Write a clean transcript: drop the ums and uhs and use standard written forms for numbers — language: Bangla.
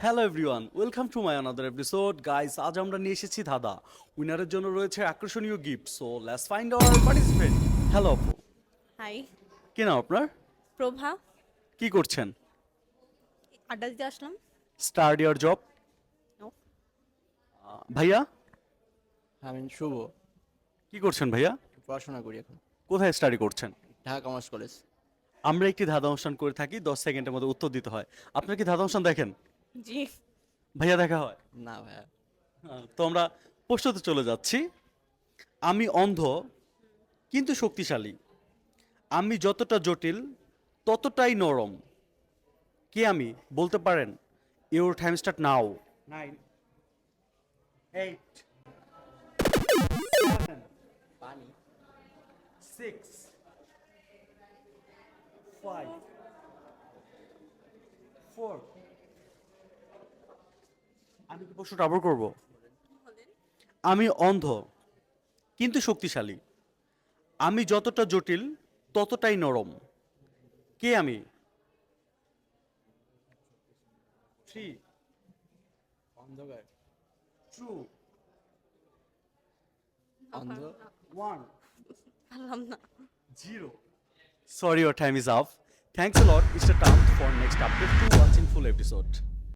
Hello everyone, welcome to my another episode. Guys, আজ আমরা নিয়ে এসেছি ধাঁধা। উইনারের জন্য রয়েছে আকর্ষণীয় gift. So let's find our participant. Hello আপু, হাই। কি নাম আপনার? প্রভা। কি করছেন? আড্ডা দিতে আসলাম। Start your job. নো। ভাইয়া, আমি শুভ, কি করছেন ভাইয়া? পড়াশোনা করি এখন কোথায় স্টাডি করছেন? Dhaka commerce college. আমরা একটি ধাঁধা অনুষ্ঠান করে থাকি, 10 সেকেন্ডের মধ্যে উত্তর দিতে হয়। আপনার কি ধাঁধা অনুষ্ঠান দেখেন? জি। ভাইয়া দেখা হয়? না ভাইয়া। তো আমরা প্রশ্নতে চলে যাচ্ছি। আমি অন্ধ কিন্তু শক্তিশালী, আমি যতটা জটিল ততটাই নরম। কে আমি বলতে পারেন? Your time start now. 9 8 7 পানি। 6 5 4। আমি কি প্রশ্নটা আবার করব? আমি অন্ধ কিন্তু শক্তিশালী, আমি যতটা জটিল ততটাই নরম। কে আমি? 3 অন্ধকার। 2 অন্ধ। 1 পারলাম না। 0. Sorry, your time is up. Thanks a lot. It's a time for next update to watching full episode.